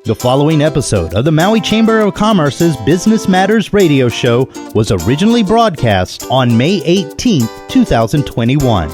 The following episode of the Maui Chamber of Commerce's Business Matters radio show was originally broadcast on May 18, 2021.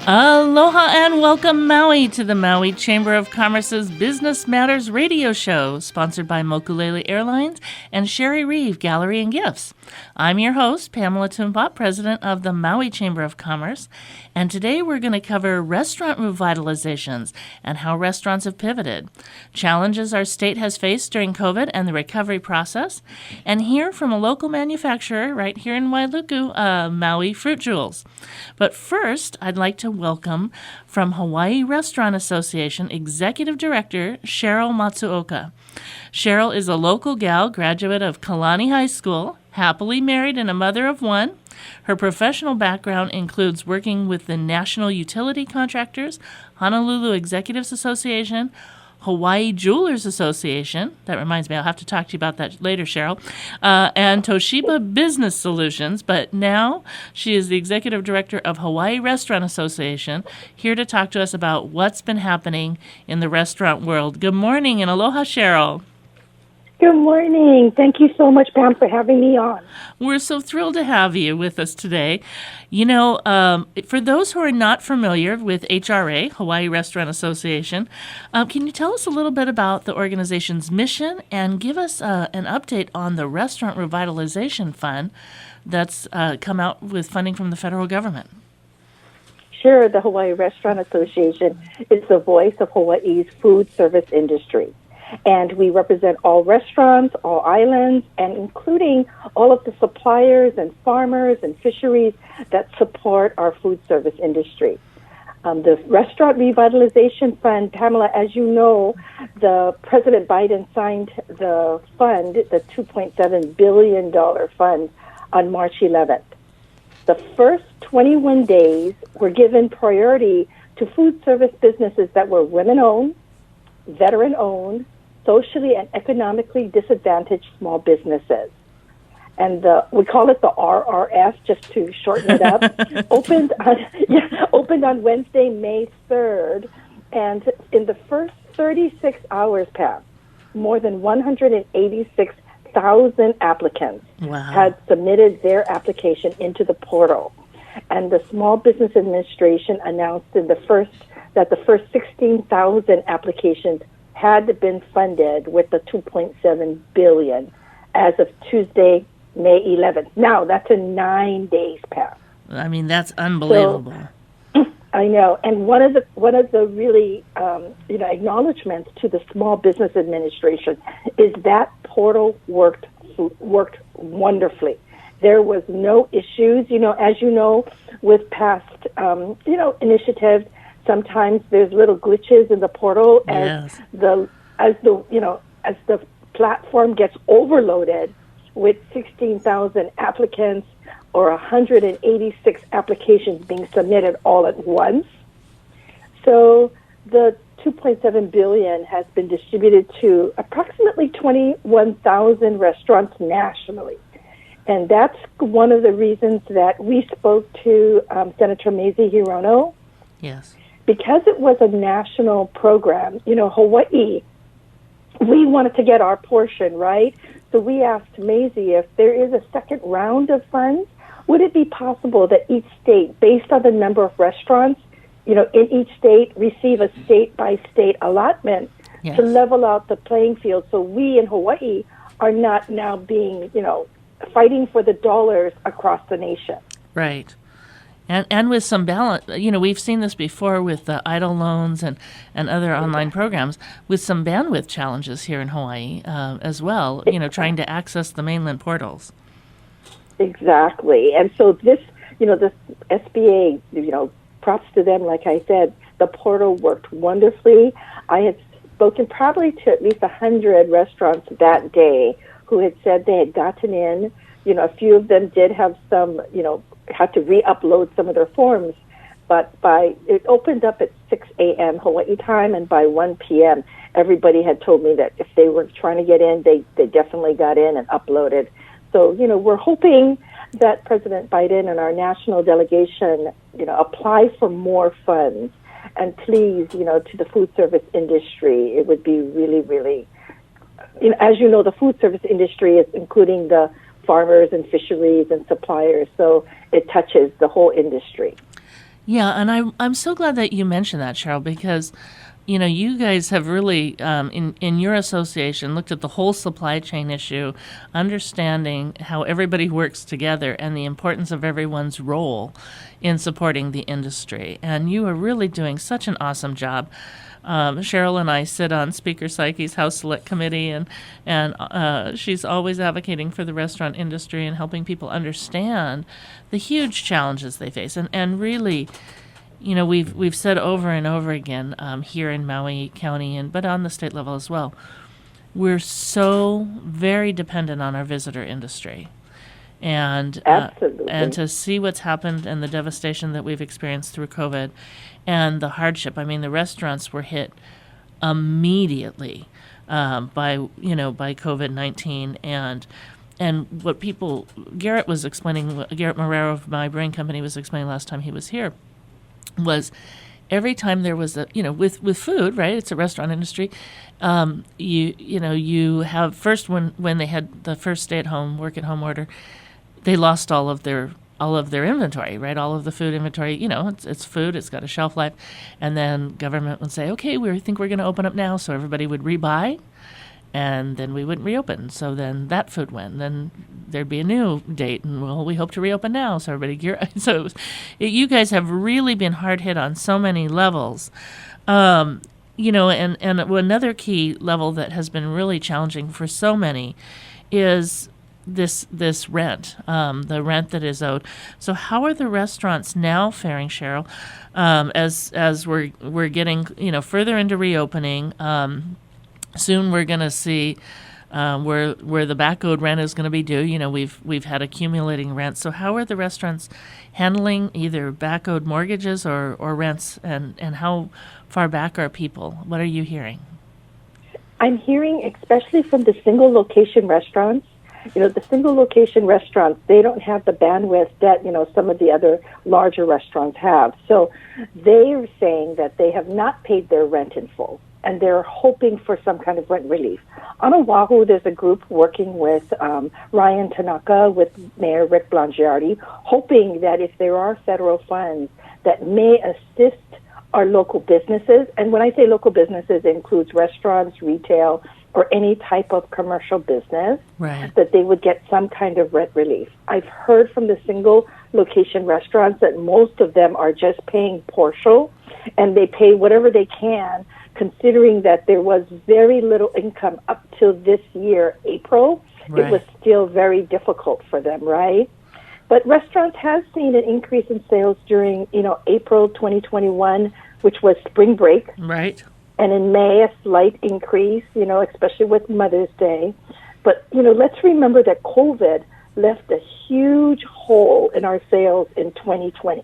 Aloha and welcome, Maui, to the Maui Chamber of Commerce's Business Matters radio show, sponsored by Mokulele Airlines and Sherry Reeve Gallery and Gifts. I'm your host, Pamela Tumpop, president of the Maui Chamber of Commerce, and today we're going to cover restaurant revitalizations and how restaurants have pivoted, challenges our state has faced during COVID and the recovery process, and hear from a local manufacturer right here in Wailuku, Maui Fruit Jewels. But first, I'd like to welcome from Hawai'i Restaurant Association Executive Director Sheryl Matsuoka. Sheryl is a local gal, graduate of Kalani High School, happily married and a mother of one. Her professional background includes working with the National Utility Contractors, Honolulu Executives Association, Hawaii Jewelers Association, that reminds me, I'll have to talk to you about that later, Sheryl, and Toshiba Business Solutions, but now she is the Executive Director of Hawai'i Restaurant Association, here to talk to us about what's been happening in the restaurant world. Good morning, and aloha, Sheryl. Good morning. Thank you so much, Pam, for having me on. We're so thrilled to have you with us today. You know, for those who are not familiar with HRA, Hawai'i Restaurant Association, can you tell us a little bit about the organization's mission and give us an update on the Restaurant Revitalization Fund that's come out with funding from the federal government? Sure. The Hawai'i Restaurant Association is the voice of Hawaii's food service industry. And we represent all restaurants, all islands, and including all of the suppliers and farmers and fisheries that support our food service industry. The Restaurant Revitalization Fund, Pamela, as you know, the President Biden signed the fund, the $2.7 billion fund, on March 11th. The first 21 days were given priority to food service businesses that were women-owned, veteran-owned, socially and economically disadvantaged small businesses. And we call it the RRF, just to shorten it up, opened on Wednesday, May 3rd. And in the first 36 hours, Pam, more than 186,000 applicants had submitted their application into the portal. And the Small Business Administration announced that the first 16,000 applications had been funded with the $2.7 billion as of Tuesday, May 11th. Now, that's in 9 days past. I mean, that's unbelievable. So, I know. And one of the really acknowledgments to the Small Business Administration is that portal worked wonderfully. There was no issues. As you know, with past initiatives. Sometimes there's little glitches in the portal as the platform gets overloaded with 16,000 applicants or 186 applications being submitted all at once. So the $2.7 billion has been distributed to approximately 21,000 restaurants nationally. And that's one of the reasons that we spoke to Senator Mazie Hirono. Yes. Because it was a national program, Hawaii, we wanted to get our portion, right? So we asked Mazie if there is a second round of funds, would it be possible that each state, based on the number of restaurants, in each state, receive a state-by-state allotment to level out the playing field so we in Hawaii are not now being, fighting for the dollars across the nation. Right. And with some balance, we've seen this before with the EIDL loans and other online programs with some bandwidth challenges here in Hawaii as well, trying to access the mainland portals. Exactly. And so this SBA, props to them, like I said, the portal worked wonderfully. I had spoken probably to at least 100 restaurants that day who had said they had gotten in. A few of them did have some, had to re-upload some of their forms, but it opened up at 6 a.m. Hawaii time, and by 1 p.m. everybody had told me that if they were trying to get in, they definitely got in and uploaded. So, we're hoping that President Biden and our national delegation, apply for more funds. And please, to the food service industry, it would be really, really, as you know, the food service industry is including the farmers and fisheries and suppliers, so it touches the whole industry. Yeah, and I'm so glad that you mentioned that, Sheryl, because you guys have really, in your association, looked at the whole supply chain issue, understanding how everybody works together and the importance of everyone's role in supporting the industry. And you are really doing such an awesome job. Sheryl and I sit on Speaker Psyche's House Select Committee, and she's always advocating for the restaurant industry and helping people understand the huge challenges they face. And really, we've said over and over again here in Maui County, but on the state level as well, we're so very dependent on our visitor industry. And Absolutely. And to see what's happened and the devastation that we've experienced through COVID and the hardship. I mean, the restaurants were hit immediately by COVID-19, and what Garrett was explaining, Garrett Marrero of My Brain Company was explaining last time he was here, was every time there was with food, right? It's a restaurant industry. You have first when they had the first stay-at-home, work-at-home order, they lost all of their inventory, right? All of the food inventory. It's food. It's got a shelf life, and then government would say, okay, we think we're going to open up now, so everybody would rebuy, and then we wouldn't reopen. So then that food went. Then there'd be a new date, and we hope to reopen now. So everybody so you guys have really been hard hit on so many levels. And another key level that has been really challenging for so many is this rent, the rent that is owed. So how are the restaurants now faring, Sheryl, as we're getting further into reopening? Soon we're going to see where the back owed rent is going to be due. We've had accumulating rent. So how are the restaurants handling either back owed mortgages or rents, and how far back are people? What are you hearing? I'm hearing, especially from the single location restaurants, the single location restaurants, they don't have the bandwidth that, some of the other larger restaurants have. So they're saying that they have not paid their rent in full, and they're hoping for some kind of rent relief. On Oahu, there's a group working with Ryan Tanaka, with Mayor Rick Blangiardi, hoping that if there are federal funds that may assist our local businesses, and when I say local businesses, it includes restaurants, retail, or any type of commercial business, right, that they would get some kind of rent relief. I've heard from the single location restaurants that most of them are just paying partial, and they pay whatever they can, considering that there was very little income up till this year, April. Right. It was still very difficult for them, right? But restaurants have seen an increase in sales during, April 2021, which was spring break. Right. And in May, a slight increase, especially with Mother's Day. But, let's remember that COVID left a huge hole in our sales in 2020.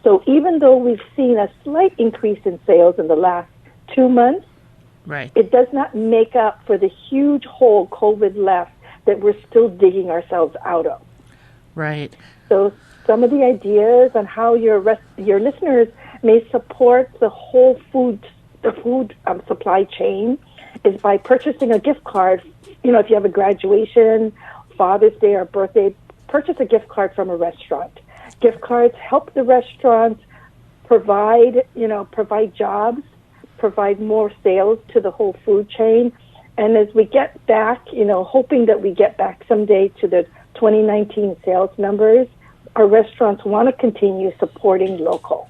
So even though we've seen a slight increase in sales in the last 2 months, right, it does not make up for the huge hole COVID left that we're still digging ourselves out of. Right. So some of the ideas on how your listeners may support the whole food supply chain is by purchasing a gift card. If you have a graduation, Father's Day, or birthday, purchase a gift card from a restaurant. Gift cards help the restaurants provide jobs, provide more sales to the whole food chain. And as we get back, hoping that we get back someday to the 2019 sales numbers, our restaurants want to continue supporting local.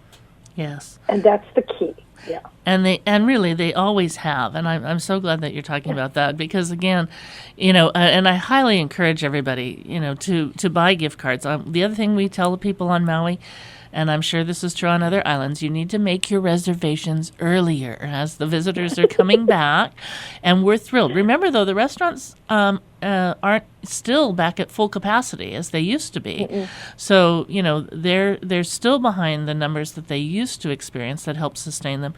Yes. And that's the key. Yeah. And really they always have, and I'm so glad that you're talking about that, because again, and I highly encourage everybody, to buy gift cards. The other thing we tell the people on Maui, and I'm sure this is true on other islands, you need to make your reservations earlier as the visitors are coming back, and we're thrilled. Remember, though, the restaurants aren't still back at full capacity as they used to be. Mm-mm. So, they're still behind the numbers that they used to experience that helped sustain them.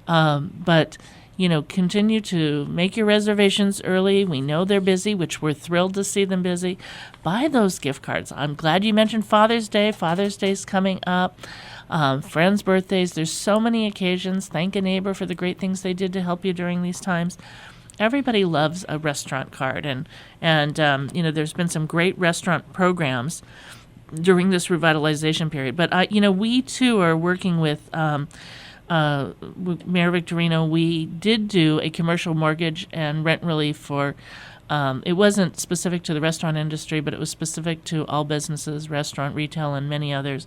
But continue to make your reservations early. We know they're busy, which we're thrilled to see them busy. Buy those gift cards. I'm glad you mentioned Father's Day. Father's Day's coming up. Friends' birthdays. There's so many occasions. Thank a neighbor for the great things they did to help you during these times. Everybody loves a restaurant card, and there's been some great restaurant programs during this revitalization period. But we too are working with Mayor Victorino. We did do a commercial mortgage and rent relief for. It wasn't specific to the restaurant industry, but it was specific to all businesses, restaurant, retail, and many others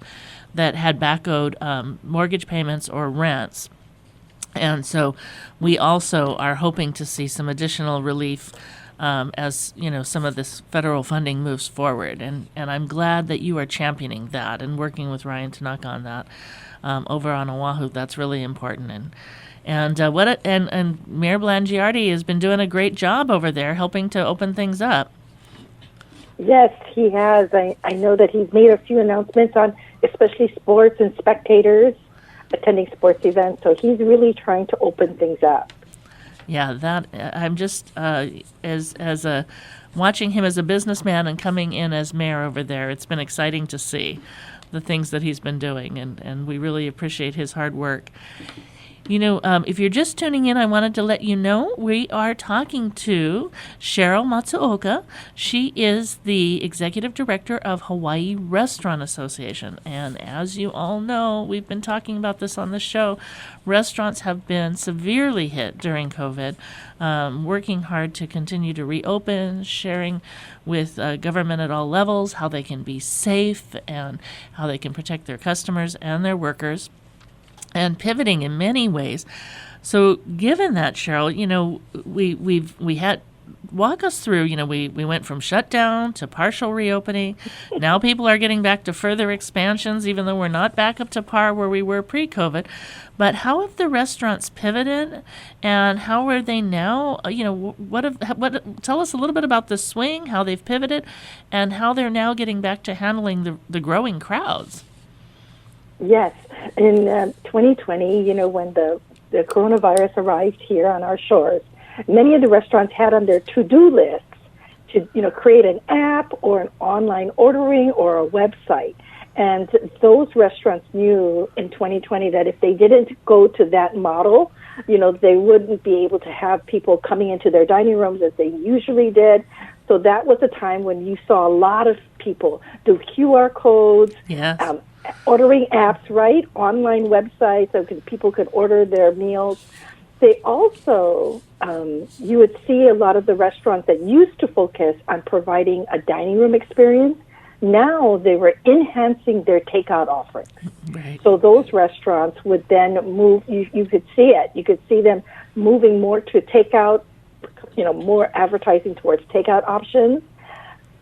that had back-owed mortgage payments or rents. And so we also are hoping to see some additional relief as some of this federal funding moves forward. And I'm glad that you are championing that and working with Ryan to knock on that over on Oahu. That's really important. And Mayor Blangiardi has been doing a great job over there helping to open things up. Yes, he has. I know that he's made a few announcements on especially sports and spectators attending sports events, so he's really trying to open things up. Yeah, that I'm just watching him as a businessman and coming in as mayor over there. It's been exciting to see the things that he's been doing, and we really appreciate his hard work. If you're just tuning in, I wanted to let you know we are talking to Sheryl Matsuoka. She is the executive director of Hawai'i Restaurant Association. And as you all know, we've been talking about this on the show. Restaurants have been severely hit during COVID, working hard to continue to reopen, sharing with government at all levels how they can be safe and how they can protect their customers and their workers, and pivoting in many ways. So given that, Sheryl, we had walk us through, we went from shutdown to partial reopening. Now people are getting back to further expansions, even though we're not back up to par where we were pre-COVID. But how have the restaurants pivoted, and how are they now? Tell us a little bit about the swing, how they've pivoted, and how they're now getting back to handling the growing crowds. Yes. In 2020, when the coronavirus arrived here on our shores, many of the restaurants had on their to-do lists to, create an app or an online ordering or a website. And those restaurants knew in 2020 that if they didn't go to that model, they wouldn't be able to have people coming into their dining rooms as they usually did. So that was a time when you saw a lot of people do QR codes, yes. Ordering apps, right? Online websites so people could order their meals. They also, you would see a lot of the restaurants that used to focus on providing a dining room experience. Now they were enhancing their takeout offerings. Right. So those restaurants would then move, you could see it. You could see them moving more to takeout, more advertising towards takeout options.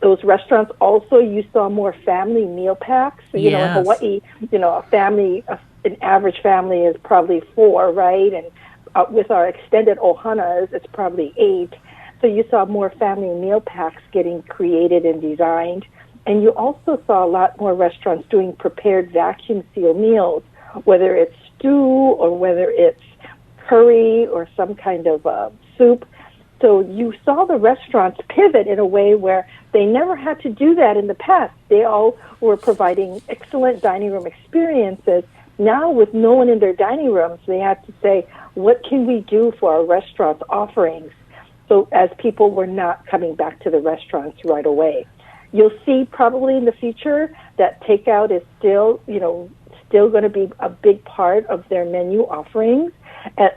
Those restaurants also, you saw more family meal packs. Yes. In Hawaii, an average family is probably 4, right? And with our extended ohanas, it's probably 8. So you saw more family meal packs getting created and designed. And you also saw a lot more restaurants doing prepared vacuum seal meals, whether it's stew or whether it's curry or some kind of soup. So you saw the restaurants pivot in a way where they never had to do that in the past. They all were providing excellent dining room experiences. Now, with no one in their dining rooms, they had to say, what can we do for our restaurant offerings? So as people were not coming back to the restaurants right away. You'll see probably in the future that takeout is still going to be a big part of their menu offerings,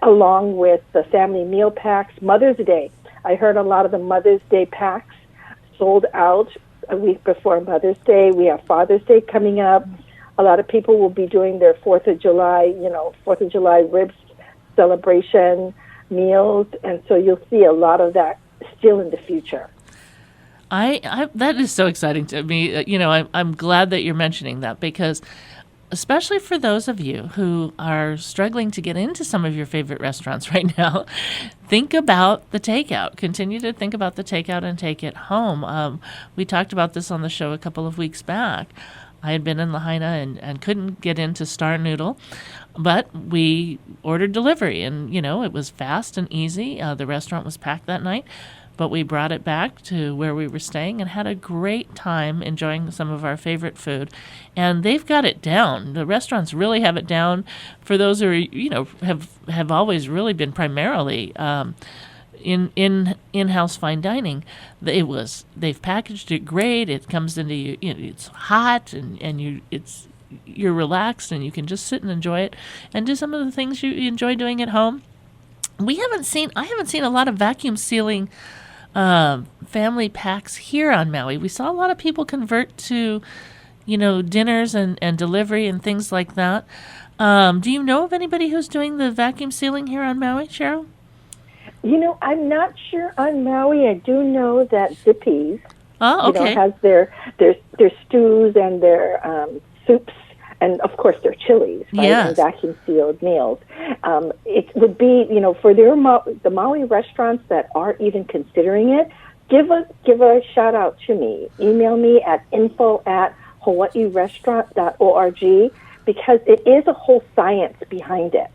along with the family meal packs. Mother's Day, I heard a lot of the Mother's Day packs sold out a week before Mother's Day. We have Father's Day coming up. A lot of people will be doing their 4th of July ribs celebration meals, and so you'll see a lot of that still in the future. That is so exciting to me. I'm glad that you're mentioning that, because especially for those of you who are struggling to get into some of your favorite restaurants right now, think about the takeout. Continue to think about the takeout and take it home. We talked about this on the show a couple of weeks back. I had been in Lahaina and couldn't get into Star Noodle, but we ordered delivery, and, it was fast and easy. The restaurant was packed that night, but we brought it back to where we were staying and had a great time enjoying some of our favorite food. And they've got it down. The restaurants really have it down for those who are, have always really been primarily in-house fine dining. They've packaged it great. It comes into you, it's hot and you're relaxed and you can just sit and enjoy it and do some of the things you enjoy doing at home. I haven't seen a lot of vacuum sealing family packs here on Maui. We saw a lot of people convert to, dinners and delivery and things like that. Do you know of anybody who's doing the vacuum sealing here on Maui, Sheryl? I'm not sure on Maui. I do know that Zippy's, has their stews and their soups, and of course their chilies, right? Yes. And vacuum sealed meals. It would be, for the Maui restaurants that are even considering it, give a shout out to me. Email me at info@hawaiirestaurant.org, because it is a whole science behind it.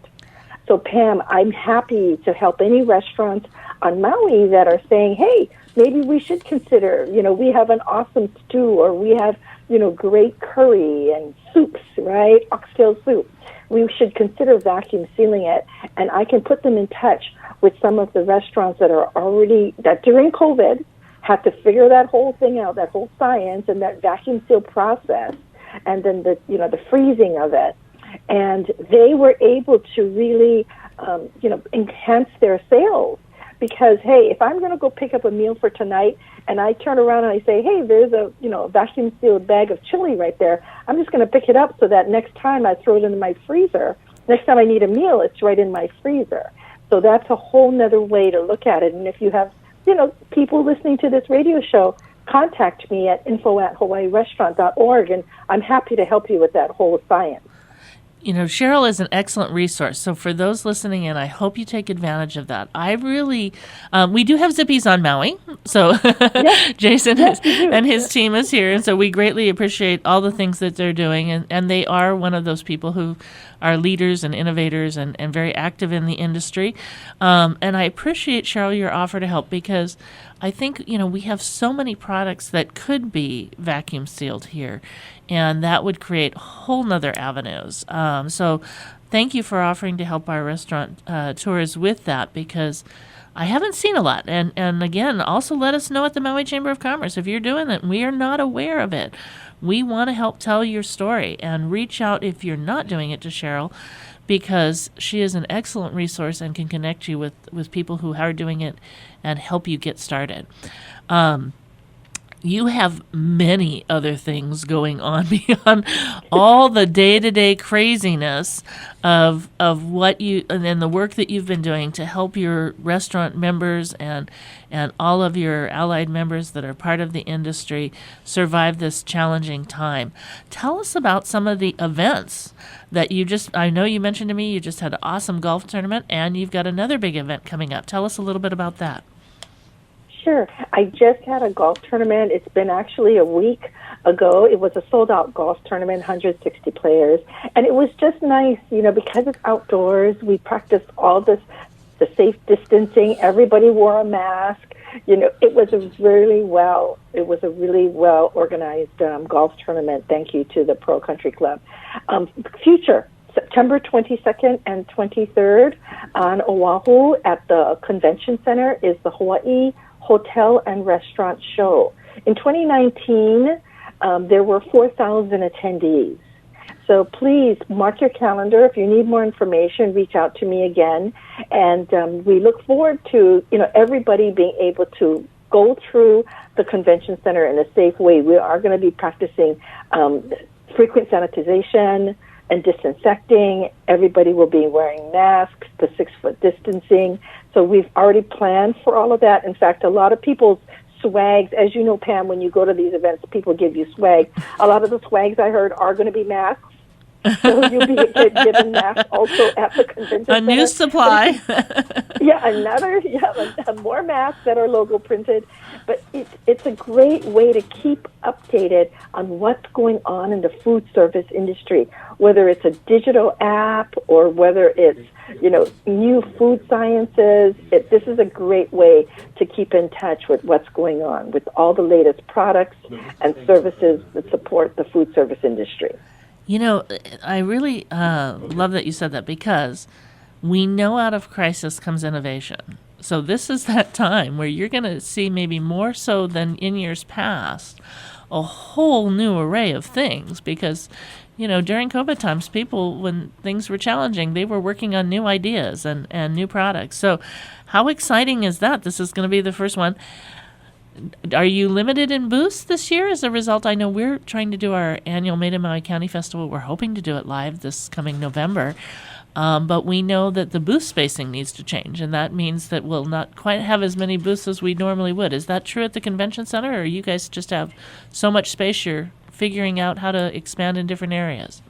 So Pam, I'm happy to help any restaurants on Maui that are saying, hey, maybe we should consider, we have an awesome stew, or we have, great curry and soups, right? Oxtail soup. We should consider vacuum sealing it, and I can put them in touch with some of the restaurants that during COVID had to figure that whole thing out, that whole science and that vacuum seal process, and then the freezing of it. And they were able to really, enhance their sales. Because, hey, if I'm going to go pick up a meal for tonight and I turn around and I say, hey, there's a vacuum sealed bag of chili right there, I'm just going to pick it up so that next time I throw it in my freezer. Next time I need a meal, it's right in my freezer. So that's a whole nother way to look at it. And if you have, people listening to this radio show, contact me at info@hawaiirestaurant.org, and I'm happy to help you with that whole science. Sheryl is an excellent resource. So for those listening in, I hope you take advantage of that. I really, we do have Zippy's on Maui. So yes. Jason and his team is here. And so we greatly appreciate all the things that they're doing. And they are one of those people who are leaders and innovators and very active in the industry. And I appreciate, Sheryl, your offer to help, because I think, we have so many products that could be vacuum sealed here, and that would create whole nother avenues. So thank you for offering to help our restaurant tours with that, because I haven't seen a lot. And again, also let us know at the Maui Chamber of Commerce if you're doing it and we are not aware of it. We want to help tell your story, and reach out if you're not doing it to Sheryl, because she is an excellent resource and can connect you with people who are doing it and help you get started. You have many other things going on beyond all the day-to-day craziness of what you and the work that you've been doing to help your restaurant members and all of your allied members that are part of the industry survive this challenging time. Tell us about some of the events that I know you mentioned to me you just had an awesome golf tournament, and you've got another big event coming up. Tell us a little bit about that. Sure. I just had a golf tournament. It's been actually a week ago. It was a sold-out golf tournament, 160 players. And it was just nice, because it's outdoors. We practiced all the safe distancing. Everybody wore a mask. It was a really well organized golf tournament. Thank you to the Pro Country Club. Future, September 22nd and 23rd on Oahu at the Convention Center is the Hawai'i Hotel and Restaurant Show. In 2019, there were 4,000 attendees. So please mark your calendar. If you need more information, reach out to me again. And we look forward to everybody being able to go through the convention center in a safe way. We are going to be practicing frequent sanitization and disinfecting. Everybody will be wearing masks, the 6-foot distancing. So we've already planned for all of that. In fact, a lot of people's swags, as you know, Pam, when you go to these events, people give you swag. A lot of the swags I heard are going to be masks. So you'll be given masks also at the convention center. A new supply. More masks that are logo printed. But it's a great way to keep updated on what's going on in the food service industry, whether it's a digital app or whether it's, new food sciences. This is a great way to keep in touch with what's going on with all the latest products and services that support the food service industry. I really love that you said that, because we know out of crisis comes innovation. So this is that time where you're going to see, maybe more so than in years past, a whole new array of things, because during COVID times, people, when things were challenging, they were working on new ideas and new products. So how exciting is that? This is going to be the first one. Are you limited in booths this year as a result? I know we're trying to do our annual Made in Maui County Festival. We're hoping to do it live this coming November. But we know that the booth spacing needs to change, and that means that we'll not quite have as many booths as we normally would. Is that true at the convention center, or you guys just have so much space you're figuring out how to expand in different areas?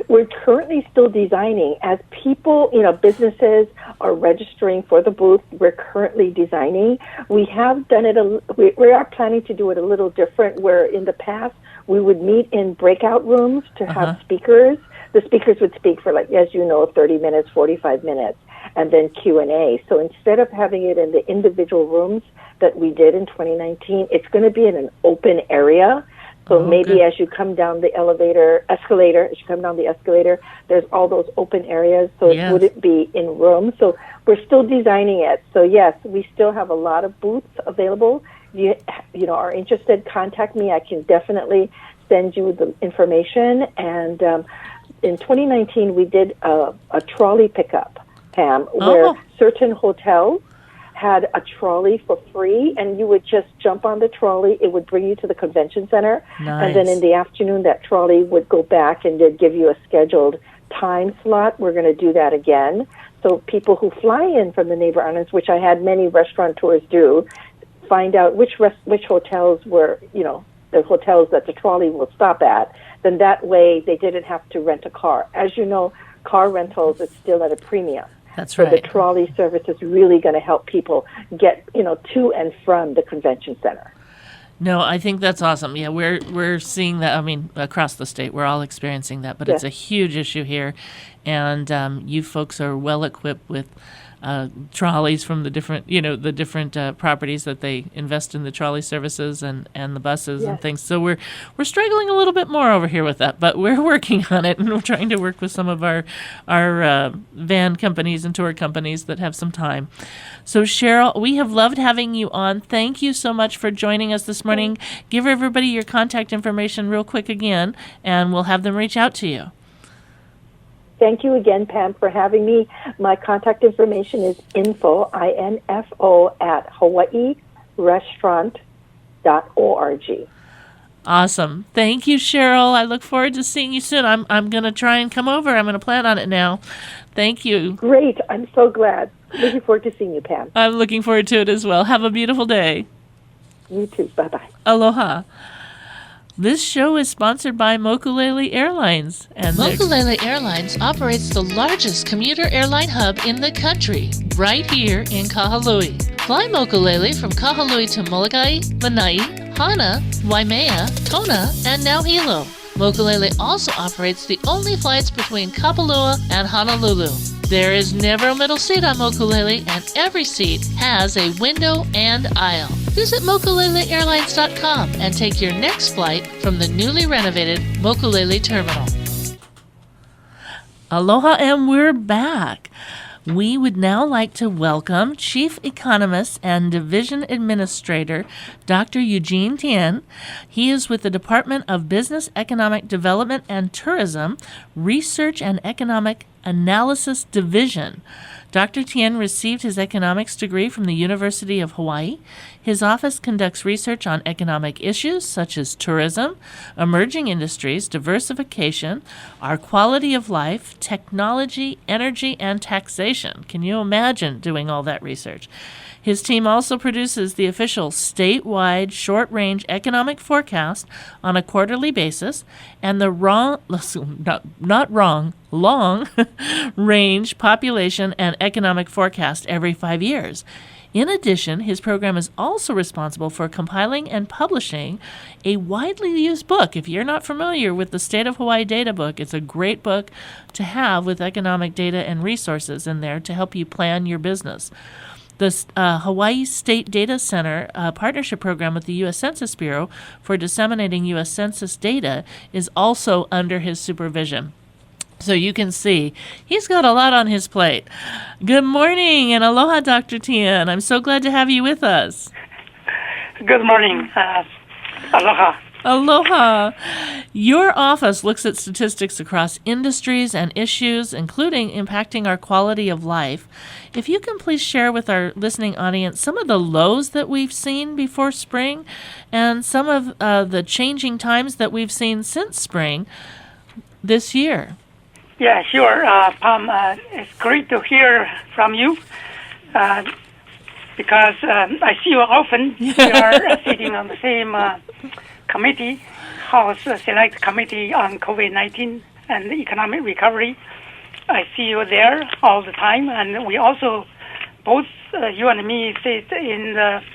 We're currently still designing. As people, businesses are registering for the booth, we're currently designing. We have done it, we are planning to do it a little different, where in the past we would meet in breakout rooms to have speakers. The speakers would speak for, 30 minutes, 45 minutes, and then Q&A. So instead of having it in the individual rooms that we did in 2019, it's going to be in an open area. So maybe as you come down the escalator, there's all those open areas, so it wouldn't be in rooms. So we're still designing it. So yes, we still have a lot of booths available. If you are interested, contact me. I can definitely send you the information. And in 2019, we did a trolley pickup, Pam, where certain hotels had a trolley for free, and you would just jump on the trolley. It would bring you to the convention center. Nice. And then in the afternoon, that trolley would go back and they'd give you a scheduled time slot. We're going to do that again. So people who fly in from the neighbor islands, which I had many restaurateurs do, find out which hotels were, the hotels that the trolley will stop at. Then that way they didn't have to rent a car. As you know, car rentals is still at a premium. That's right. So the right. trolley service is really going to help people get, to and from the convention center. No, I think that's awesome. Yeah, we're seeing that. I mean, across the state, we're all experiencing that, but it's a huge issue here, and you folks are well equipped with trolleys from the different properties that they invest in the trolley services and the buses and things. So we're struggling a little bit more over here with that, but we're working on it, and we're trying to work with some of our van companies and tour companies that have some time. So Sheryl, we have loved having you on. Thank you so much for joining us this morning. Give everybody your contact information real quick again, and we'll have them reach out to you. Thank you again, Pam, for having me. My contact information is info at hawaiirestaurant.org. Awesome. Thank you, Sheryl. I look forward to seeing you soon. I'm going to try and come over. I'm going to plan on it now. Thank you. Great. I'm so glad. Looking forward to seeing you, Pam. I'm looking forward to it as well. Have a beautiful day. You too. Bye-bye. Aloha. This show is sponsored by Mokulele Airlines. And Mokulele Airlines operates the largest commuter airline hub in the country, right here in Kahului. Fly Mokulele from Kahului to Molokai, Lanai, Hana, Waimea, Kona, and now Hilo. Mokulele also operates the only flights between Kapalua and Honolulu. There is never a middle seat on Mokulele, and every seat has a window and aisle. Visit mokuleleairlines.com and take your next flight from the newly renovated Mokulele Terminal. Aloha, and we're back. We would now like to welcome Chief Economist and Division Administrator, Dr. Eugene Tan. He is with the Department of Business, Economic Development and Tourism, Research and Economic Analysis Division. Dr. Tian received his economics degree from the University of Hawaii. His office conducts research on economic issues such as tourism, emerging industries, diversification, our quality of life, technology, energy, and taxation. Can you imagine doing all that research? His team also produces the official statewide short-range economic forecast on a quarterly basis and the long-range population and economic forecast every 5 years. In addition, his program is also responsible for compiling and publishing a widely used book. If you're not familiar with the State of Hawaii Data Book, it's a great book to have with economic data and resources in there to help you plan your business. The Hawaii State Data Center partnership program with the U.S. Census Bureau for disseminating U.S. Census data is also under his supervision. So you can see he's got a lot on his plate. Good morning and aloha, Dr. Tian. I'm so glad to have you with us. Good morning. Aloha. Aloha. Your office looks at statistics across industries and issues, including impacting our quality of life. If you can please share with our listening audience some of the lows that we've seen before spring and some of the changing times that we've seen since spring this year. Yeah, sure. Pam, it's great to hear from you because I see you often. We are sitting on the same committee, House Select Committee on COVID-19 and Economic Recovery. I see you there all the time, and we also, both you and me, sit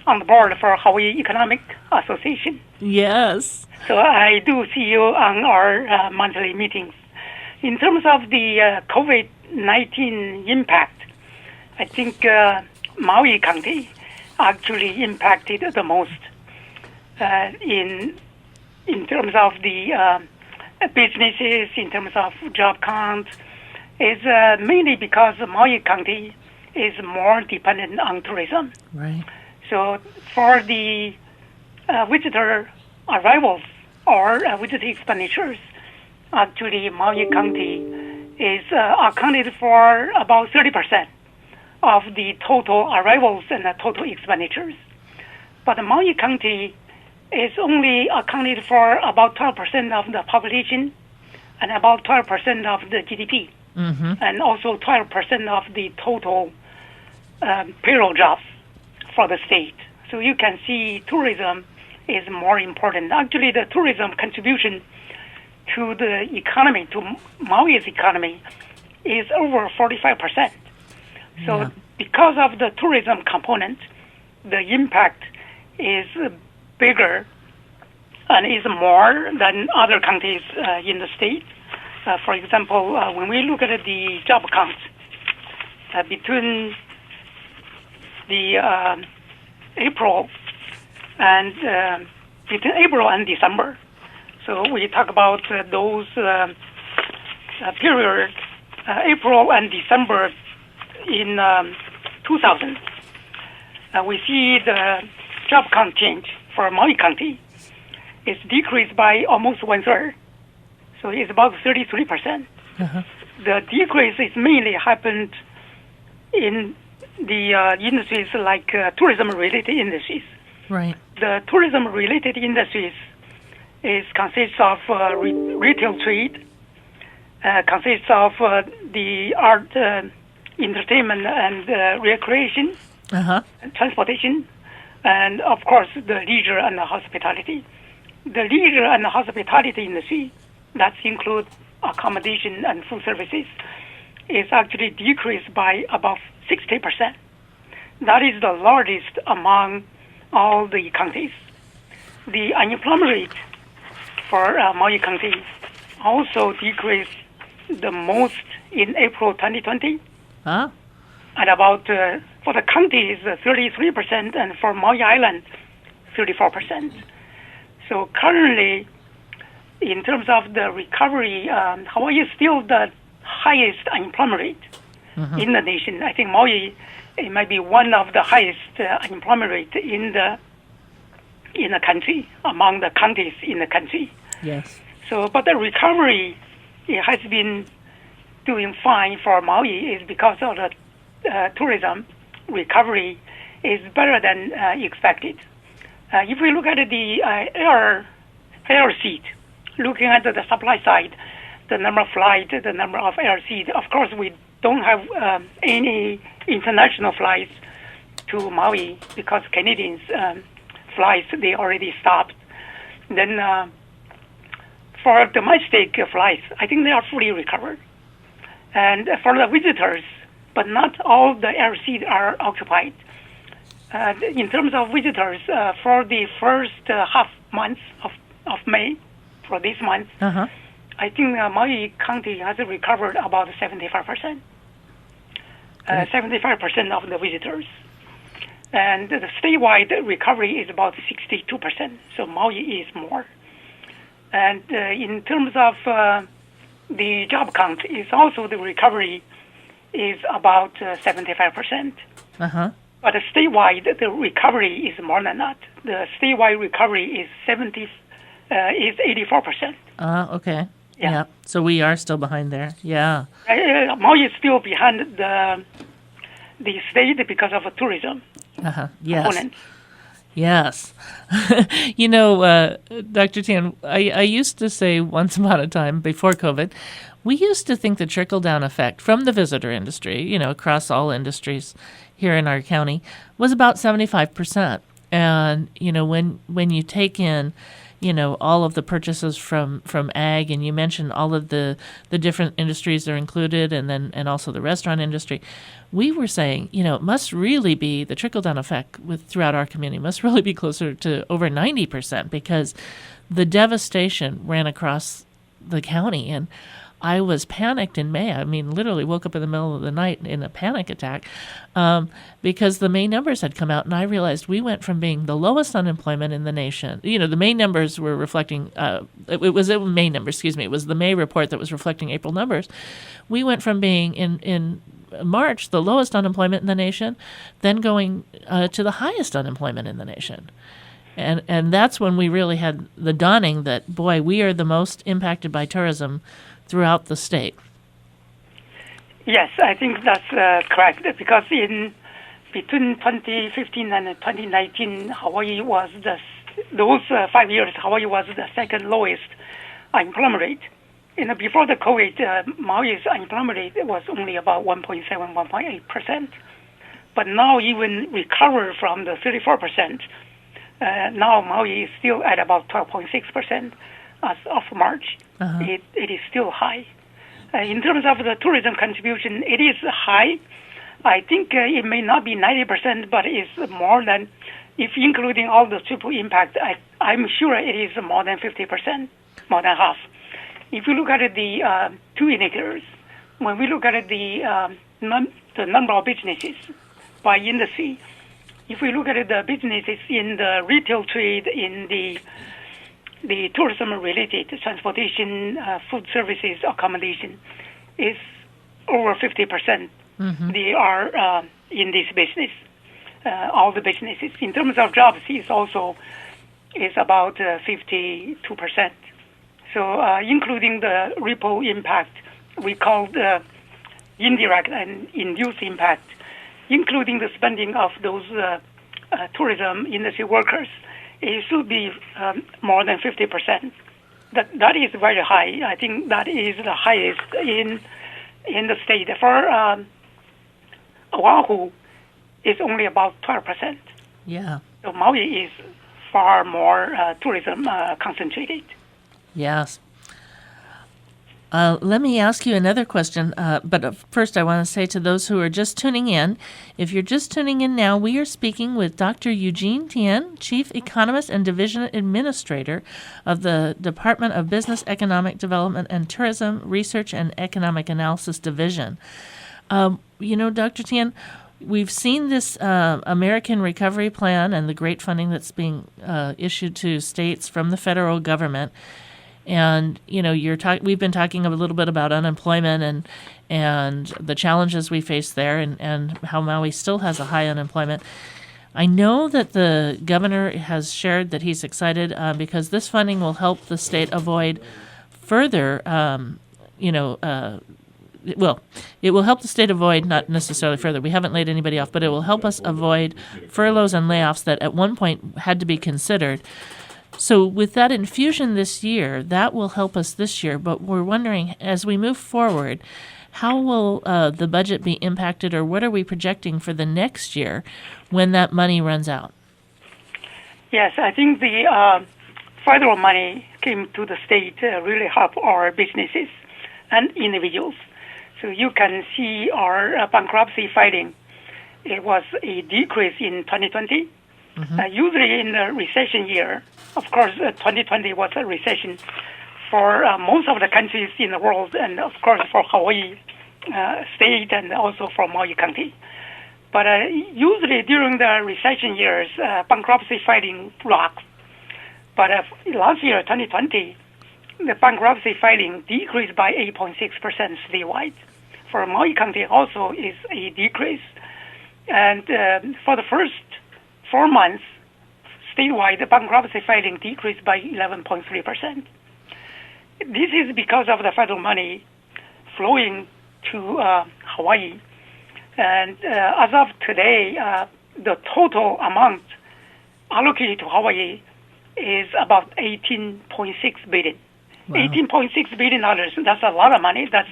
on the board for Hawaii Economic Association. Yes. So I do see you on our monthly meetings. In terms of the COVID-19 impact, I think Maui County actually impacted the most in terms of the businesses, in terms of job count, is mainly because Maui County is more dependent on tourism. Right. So for the visitor arrivals or visitor expenditures, actually Maui County is accounted for about 30% of the total arrivals and the total expenditures. But Maui County is only accounted for about 12% of the population and about 12% of the GDP, and also 12% of the total payroll jobs for the state. So you can see tourism is more important. Actually, the tourism contribution to the economy, to Maui's economy, is over 45%. So because of the tourism component, the impact is bigger and is more than other counties in the state. For example, when we look at the job count between the April and December, so we talk about those periods, April and December in 2000. We see the job count change for Maui County. It's decreased by almost 1/3. So it's about 33%. The decrease is mainly happened in the industries like tourism-related industries. Right. The tourism-related industries consists of retail trade, consists of the art, entertainment, and recreation, and transportation, and of course the leisure and the hospitality. The leisure and the hospitality industry, that includes accommodation and food services, is actually decreased by about 60%. That is the largest among all the counties. The unemployment rate for Maui County also decreased the most in April 2020. Huh? And about, for the county, is 33%, and for Maui Island, 34%. So currently, in terms of the recovery, Hawaii is still the highest unemployment rate in the nation. I think Maui, it might be one of the highest unemployment rate in the country, among the counties in the country. Yes. So, but the recovery, it has been doing fine for Maui is because of the tourism recovery is better than expected. If we look at the air seat, looking at the supply side, the number of flights, the number of air seats, of course we don't have any international flights to Maui because Canadians flights, they already stopped. Then for domestic flights, I think they are fully recovered. And for the visitors, but not all the air seats are occupied. In terms of visitors, for the first half month of May, for this month, I think Maui County has recovered about 75%. 75% of the visitors. And the statewide recovery is about 62%, so Maui is more. And in terms of the job count, is also the recovery is about 75%. But the statewide, the recovery is more than that. The statewide recovery is 84%. Okay. Yeah. So we are still behind there. Yeah. Maui is still behind the state because of tourism. Yes. Component. Yes. You know, Dr. Tian, I used to say once upon a time before COVID, we used to think the trickle-down effect from the visitor industry, you know, across all industries here in our county, was about 75%. And, you know, when you take in, you know, all of the purchases from ag, and you mentioned all of the different industries that are included, and also the restaurant industry, we were saying, you know, it must really be the trickle-down effect throughout our community must really be closer to over 90% because the devastation ran across the county. And I was panicked in May. I mean, literally woke up in the middle of the night in a panic attack because the May numbers had come out, and I realized we went from being the lowest unemployment in the nation. You know, the May numbers were reflecting, it was May numbers, excuse me. It was the May report that was reflecting April numbers. We went from being in March the lowest unemployment in the nation, then going to the highest unemployment in the nation. And that's when we really had the dawning that, boy, we are the most impacted by tourism throughout the state. Yes, I think that's correct, because between 2015 and 2019, Hawaii was those 5 years, Hawaii was the second lowest unemployment rate. You know, before the COVID, Maui's unemployment rate was only about 1.7, 1.8%. But now even recovered from the 34%. Now Maui is still at about 12.6% as of March. It is still high. In terms of the tourism contribution, it is high. I think it may not be 90%, but it's more than, if including all the triple impact, I'm sure it is more than 50%, more than half. If you look at the two indicators, when we look at the number of businesses by industry, if we look at the businesses in the retail trade, in the tourism-related transportation, food services, accommodation, is over 50%. They are in this business, all the businesses. In terms of jobs, it's also is about 52%. So including the ripple impact, we call the indirect and induced impact, including the spending of those tourism industry workers, it should be more than 50%. That is very high. I think that is the highest in the state. For Oahu, it's only about 12%. Yeah. So Maui is far more tourism concentrated. Yes. Let me ask you another question, but first I want to say to those who are just tuning in, if you're just tuning in now, we are speaking with Dr. Eugene Tan, Chief Economist and Division Administrator of the Department of Business, Economic Development and Tourism Research and Economic Analysis Division. You know, Dr. Tian, we've seen this American Recovery Plan and the great funding that's being issued to states from the federal government. And, you know, we've been talking a little bit about unemployment and the challenges we face there and how Maui still has a high unemployment. I know that the governor has shared that he's excited because this funding will help the state avoid further, it will help the state avoid, not necessarily further, we haven't laid anybody off, but it will help us avoid furloughs and layoffs that at one point had to be considered. So with that infusion this year, that will help us this year, but we're wondering, as we move forward, how will the budget be impacted, or what are we projecting for the next year when that money runs out? Yes, I think the federal money came to the state really help our businesses and individuals. So you can see our bankruptcy filing. It was a decrease in 2020. Usually in the recession year, of course, 2020 was a recession for most of the countries in the world, and of course for Hawaii state and also for Maui County. But usually during the recession years, bankruptcy filing rocks. But last year, 2020, the bankruptcy filing decreased by 8.6% statewide. For Maui County also is a decrease. And for the first 4 months, statewide, the bankruptcy filing decreased by 11.3%. This is because of the federal money flowing to Hawaii. And as of today, the total amount allocated to Hawaii is about $18.6 billion. Wow. $18.6 billion, that's a lot of money. That's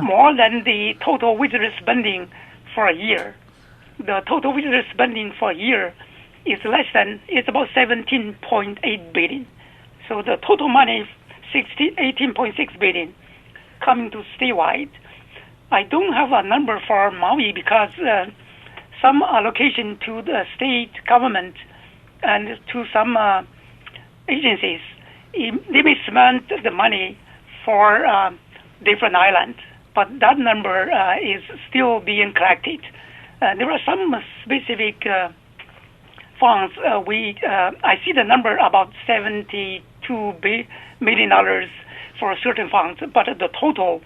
more than the total visitor spending for a year. The total visitor spending for a year is it's about $17.8 billion. So the total money, $18.6 billion, coming to statewide. I don't have a number for Maui because some allocation to the state government and to some agencies, they may spend the money for different islands, but that number is still being collected. There are some specific funds. I see the number about $72 million for certain funds, but the total,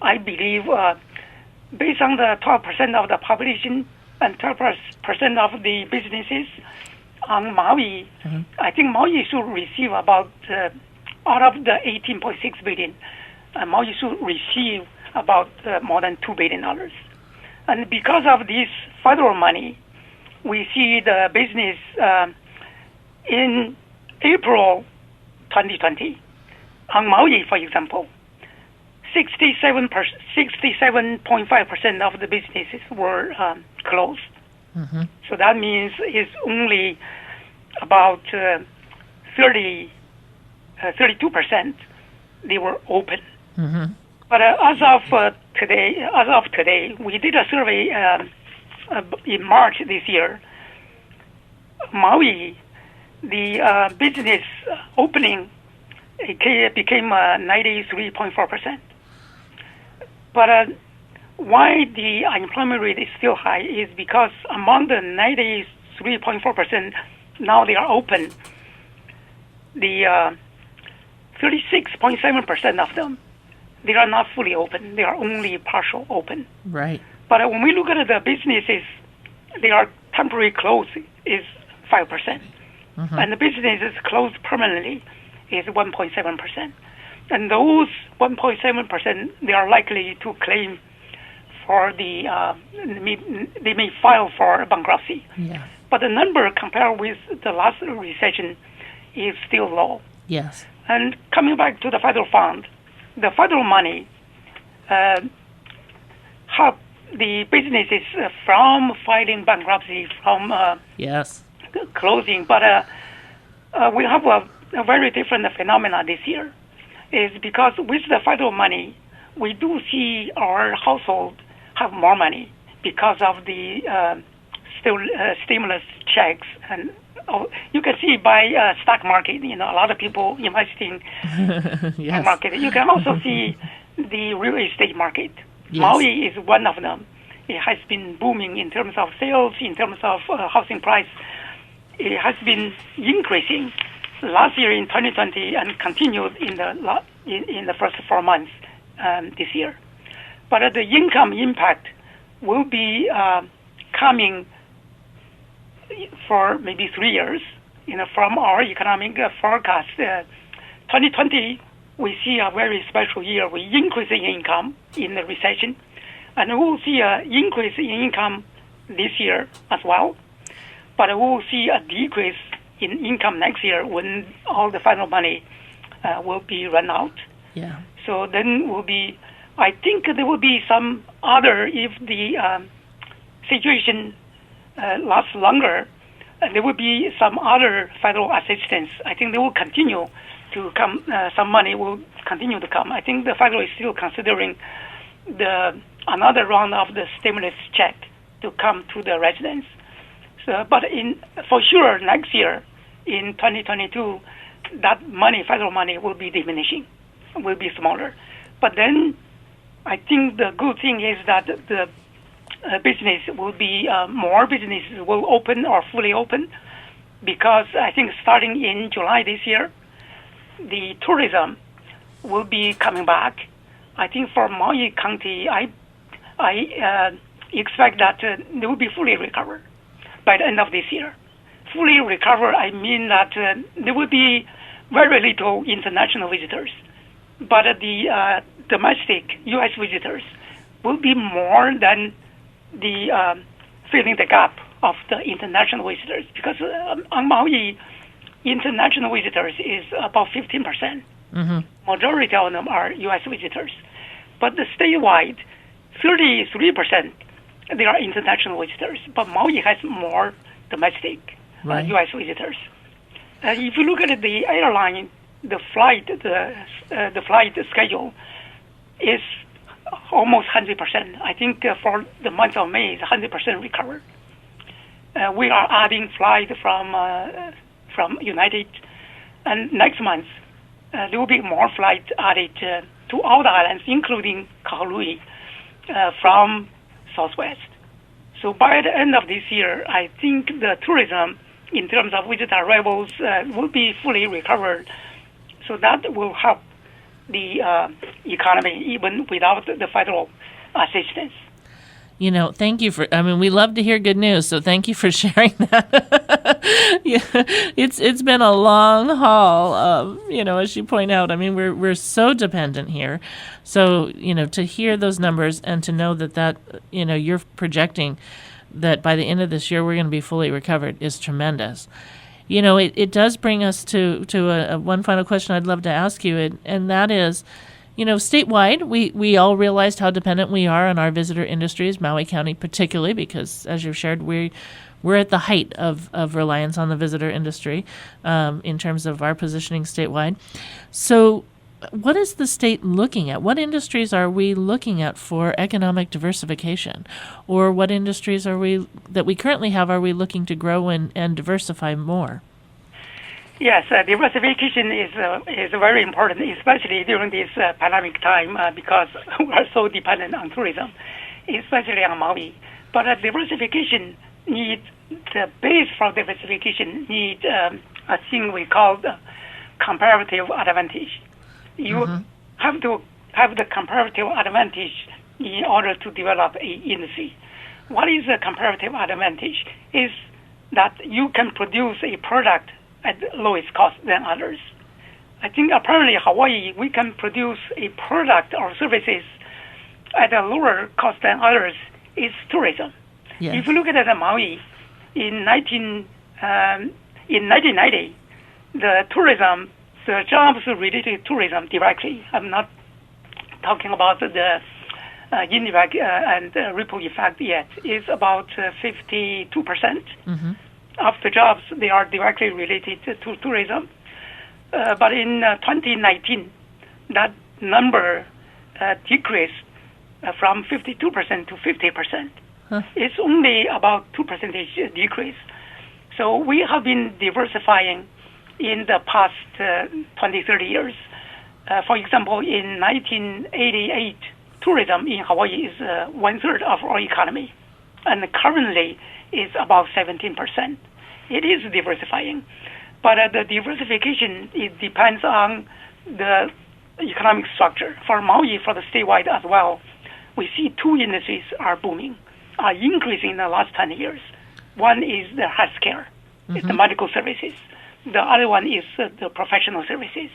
I believe, based on the 12% of the population and 12% of the businesses on Maui, I think Maui should receive about, out of the $18.6 billion, Maui should receive about more than $2 billion. And because of this federal money, we see the business in April 2020, on Maui, for example, 67.5% of the businesses were closed. So that means it's only about 32% they were open. But as of today, we did a survey in March this year. Maui, the business opening became 93.4%. But why the unemployment rate is still high is because among the 93.4%, now they are open, the 36.7% of them, they are not fully open. They are only partial open. Right. But when we look at the businesses, they are temporarily closed is 5%. And the businesses closed permanently is 1.7%. And those 1.7%, they are likely to claim for they may file for bankruptcy. Yeah. But the number compared with the last recession is still low. Yes. And coming back to the federal fund, the federal money help the businesses from filing bankruptcy, from closing. But we have a very different phenomena this year. Is because with the federal money, we do see our household have more money because of the stimulus checks, and you can see by stock market. A lot of people investing in market. You can also see the real estate market. Yes. Maui is one of them. It has been booming in terms of sales, in terms of housing price. It has been increasing last year in 2020 and continued in the first 4 months this year. But the income impact will be coming for maybe 3 years. From our economic forecast, 2020 we see a very special year with increasing income in the recession, and we will see an increase in income this year as well, but we will see a decrease in income next year when all the federal money will be run out. Yeah. So then I think there will be some other, if the situation lasts longer, there will be some other federal assistance. I think they will continue to come, some money will continue to come. I think the federal is still considering another round of the stimulus check to come to the residents. So, but for sure next year, in 2022, that money, federal money, will be diminishing, will be smaller. But then I think the good thing is that the business will be, more businesses will open or fully open, because I think starting in July this year, the tourism will be coming back. I think for Maui County, I expect that they will be fully recovered by the end of this year. Fully recovered, I mean that there will be very little international visitors, but the domestic U.S. visitors will be more than the filling the gap of the international visitors, because on Maui, international visitors is about 15%. Mm-hmm. Majority of them are U.S. visitors, but the statewide, 33% they are international visitors. But Maui has more domestic U.S. visitors. If you look at the airline, the flight schedule is almost 100%. I think for the month of May, it's 100% recovered. We are adding flight from United, and next month there will be more flights added to all the islands, including Kahului, from Southwest. So by the end of this year, I think the tourism, in terms of visitor arrivals, will be fully recovered. So that will help the economy even without the federal assistance. You know, thank you for, we love to hear good news, so thank you for sharing that. Yeah, it's been a long haul, as you point out. We're so dependent here. So, to hear those numbers and to know that you're projecting that by the end of this year we're going to be fully recovered is tremendous. It does bring us to one final question I'd love to ask you, and that is, statewide, we all realized how dependent we are on our visitor industries, Maui County particularly, because as you've shared, we're at the height of reliance on the visitor industry in terms of our positioning statewide. So what is the state looking at? What industries are we looking at for economic diversification? Or what industries that we currently have are we looking to grow and diversify more? Yes, diversification is very important, especially during this pandemic time, because we are so dependent on tourism, especially on Maui. But diversification the base for diversification needs a thing we call the comparative advantage. You have to have the comparative advantage in order to develop a industry. What is a comparative advantage? Is that you can produce a product at the lowest cost than others. I think apparently Hawaii, we can produce a product or services at a lower cost than others is tourism. Yes. If you look at Maui, in 1990, the jobs related to tourism directly, I'm not talking about the indirect and ripple effect yet, is about 52%. Mm-hmm. Of the jobs, they are directly related to tourism. But in 2019, that number decreased from 52% to 50%. Huh. It's only about 2% decrease. So we have been diversifying in the past 20, 30 years. For example, in 1988, tourism in Hawaii is 1/3 of our economy, and currently is about 17%. It is diversifying, but the diversification, it depends on the economic structure. For Maui, for the statewide as well, we see two industries are booming, are increasing in the last 10 years. One is the healthcare, the medical services. The other one is the professional services.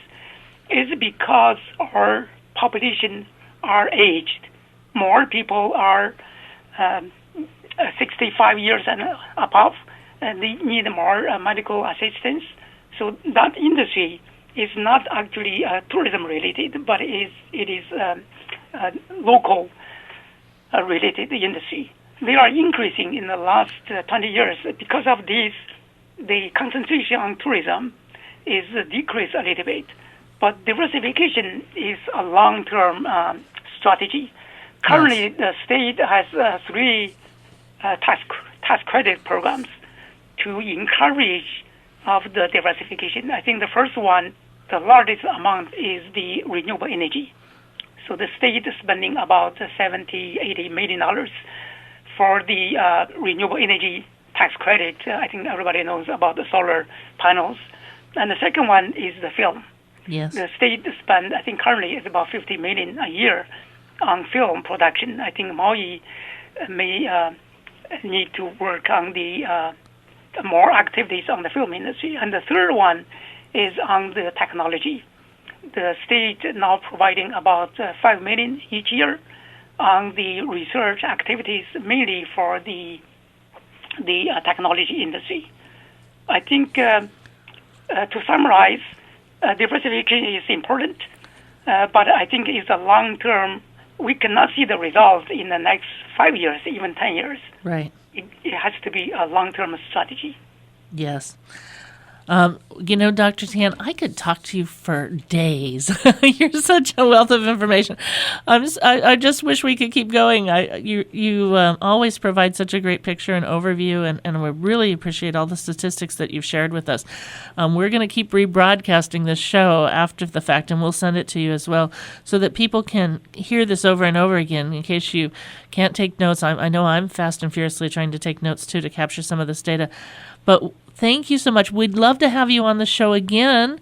is because our population are aged. More people are 65 years and above, and they need more medical assistance. So that industry is not actually tourism related, but it is local related industry. They are increasing in the last 20 years. Because of this, the concentration on tourism is decreased a little bit. But diversification is a long-term strategy. Currently, the state has 3 tax credit programs to encourage of the diversification. I think the first one, the largest amount, is the renewable energy. So the state is spending about $70-80 million for the renewable energy tax credit. I think everybody knows about the solar panels. And the second one is the film. Yes. The state spend, I think currently is about $50 million a year on film production. I think Maui may need to work on the more activities on the film industry. And the third one is on the technology. The state now providing about $5 million each year on the research activities, mainly for the technology industry. I think to summarize, diversification is important, but I think it's a long-term. We cannot see the results in the next 5 years, even 10 years. Right. It has to be a long-term strategy. Yes. Dr. Tian, I could talk to you for days. You're such a wealth of information. I just wish we could keep going. You always provide such a great picture and overview, and we really appreciate all the statistics that you've shared with us. We're going to keep rebroadcasting this show after the fact, and we'll send it to you as well so that people can hear this over and over again in case you can't take notes. I know I'm fast and furiously trying to take notes, too, to capture some of this data. But thank you so much. We'd love to have you on the show again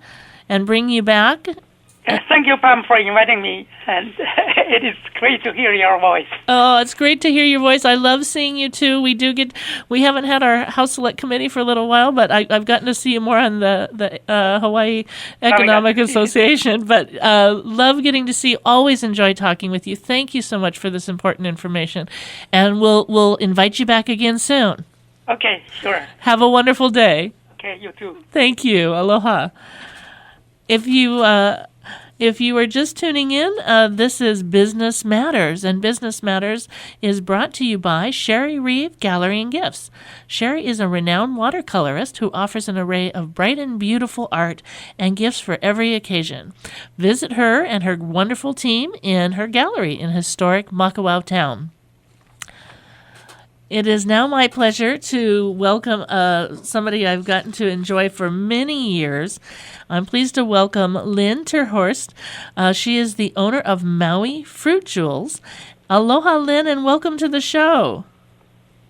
and bring you back. Thank you, Pam, for inviting me. And it is great to hear your voice. Oh, it's great to hear your voice. I love seeing you, too. We haven't had our House Select Committee for a little while, but I've gotten to see you more on the Hawaii Economic Association. But love getting to see you. Always enjoy talking with you. Thank you so much for this important information. And we'll invite you back again soon. Okay, sure. Have a wonderful day. Okay, you too. Thank you. Aloha. If you are just tuning in, this is Business Matters, and Business Matters is brought to you by Sheryl Reeve Gallery and Gifts. Sheryl is a renowned watercolorist who offers an array of bright and beautiful art and gifts for every occasion. Visit her and her wonderful team in her gallery in historic Makawao Town. It is now my pleasure to welcome somebody I've gotten to enjoy for many years. I'm pleased to welcome Lynn Horst. She is the owner of Maui Fruit Jewels. Aloha, Lynn, and welcome to the show.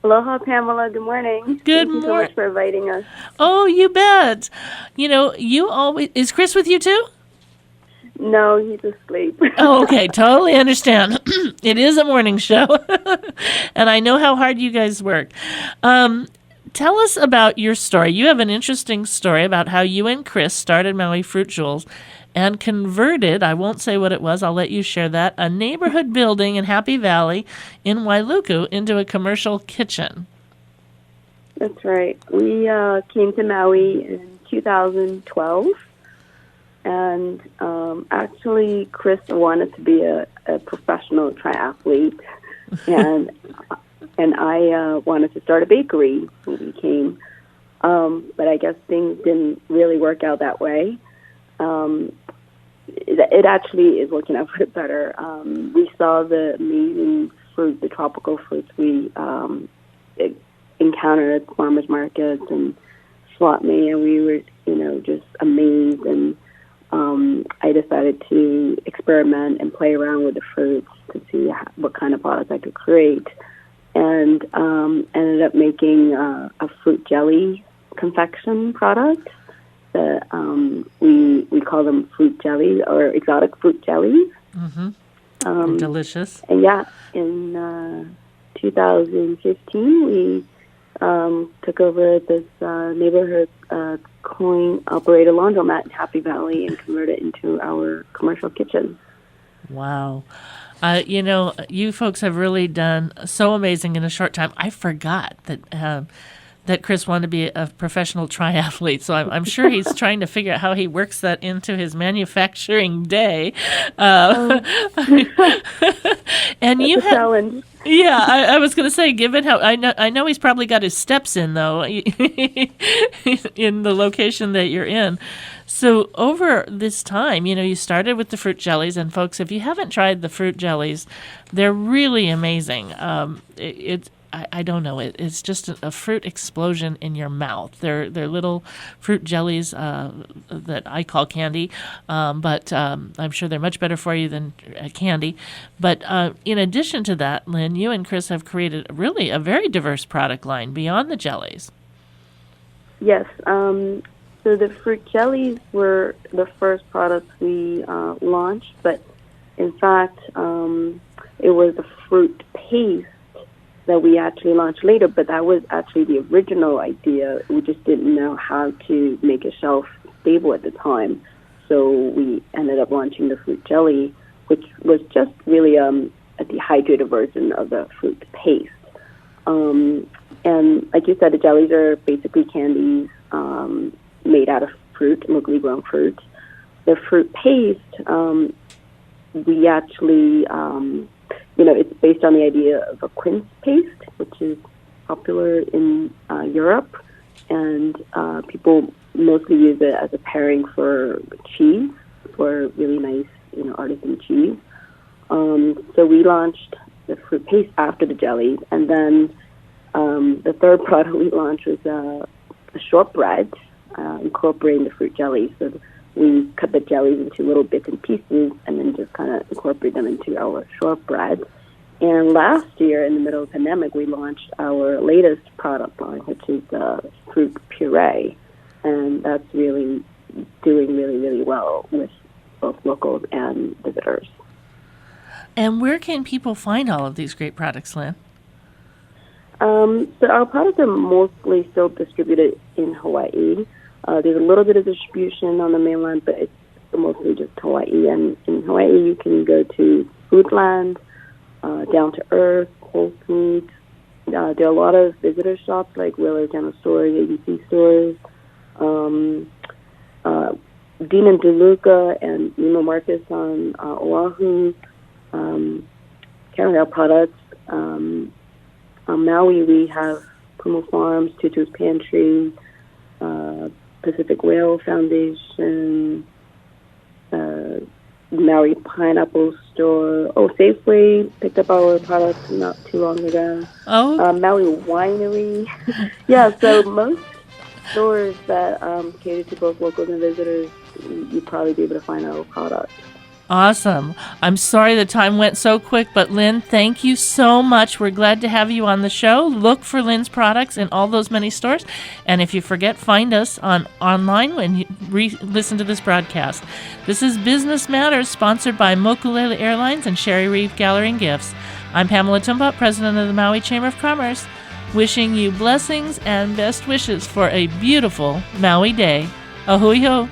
Aloha, Pamela. Good morning. Good morning. Thank you so much for inviting us. Oh, you bet. You always... Is Chris with you, too? No, he's asleep. Oh, okay. Totally understand. It is a morning show, and I know how hard you guys work. Tell us about your story. You have an interesting story about how you and Chris started Maui Fruit Jewels and converted, I won't say what it was, I'll let you share that, a neighborhood building in Happy Valley in Wailuku into a commercial kitchen. That's right. We came to Maui in 2012. And actually, Chris wanted to be a professional triathlete, and I wanted to start a bakery when we came. But I guess things didn't really work out that way. It actually is working out for the better. We saw the amazing fruit, the tropical fruits we encountered at farmers markets and Swap Me, and we were, just amazed. And I decided to experiment and play around with the fruits to see what kind of products I could create, and ended up making a fruit jelly confection product that we call them fruit jelly or exotic fruit jellies. Mm-hmm. Delicious. And yeah, in 2015 we took over this neighborhood coin-operated laundromat in Happy Valley and convert it into our commercial kitchen. Wow. You folks have really done so amazing in a short time. I forgot that Chris wanted to be a professional triathlete, so I'm sure he's trying to figure out how he works that into his manufacturing day. And you have challenge. Yeah, I was going to say, given how I know he's probably got his steps in though, in the location that you're in. So over this time, you started with the fruit jellies, and folks, if you haven't tried the fruit jellies, they're really amazing. I don't know. It's just a fruit explosion in your mouth. They're little fruit jellies that I call candy, but I'm sure they're much better for you than candy. But in addition to that, Lynn, you and Chris have created really a very diverse product line beyond the jellies. Yes. So the fruit jellies were the first products we launched, but in fact, it was the fruit paste that we actually launched later, but that was actually the original idea. We just didn't know how to make it shelf stable at the time. So we ended up launching the fruit jelly, which was just really a dehydrated version of the fruit paste. And like you said, the jellies are basically candies made out of fruit, locally grown fruit. The fruit paste, we actually... it's based on the idea of a quince paste, which is popular in Europe, and people mostly use it as a pairing for cheese, for really nice, artisan cheese. So we launched the fruit paste after the jellies, and then the third product we launched was a shortbread incorporating the fruit jellies. So we cut the jellies into little bits and pieces and then just kind of incorporate them into our shortbread. And last year, in the middle of the pandemic, we launched our latest product line, which is fruit puree. And that's really doing really, really well with both locals and visitors. And where can people find all of these great products, Lynn? So our products are mostly still distributed in Hawaii. There's a little bit of distribution on the mainland, but it's mostly just Hawaii. And in Hawaii, you can go to Foodland, Down to Earth, Whole Foods. There are a lot of visitor shops like Wheeler General Stores, ABC stores, Dean and DeLuca and Nemo Marcus on Oahu, carrying our products. On Maui, we have Kumu Farms, Tutu's Pantry, Pacific Whale Foundation, Maui Pineapple Store. Safeway picked up our products not too long ago. Maui Winery. Yeah, so most stores that cater to both locals and visitors, you'd probably be able to find our products. Awesome. I'm sorry the time went so quick, but Lynn, thank you so much. We're glad to have you on the show. Look for Lynn's products in all those many stores. And if you forget, find us online when you listen to this broadcast. This is Business Matters, sponsored by Mokulele Airlines and Sherry Reeve Gallery and Gifts. I'm Pamela Tumba, president of the Maui Chamber of Commerce, wishing you blessings and best wishes for a beautiful Maui day. Ahui ho.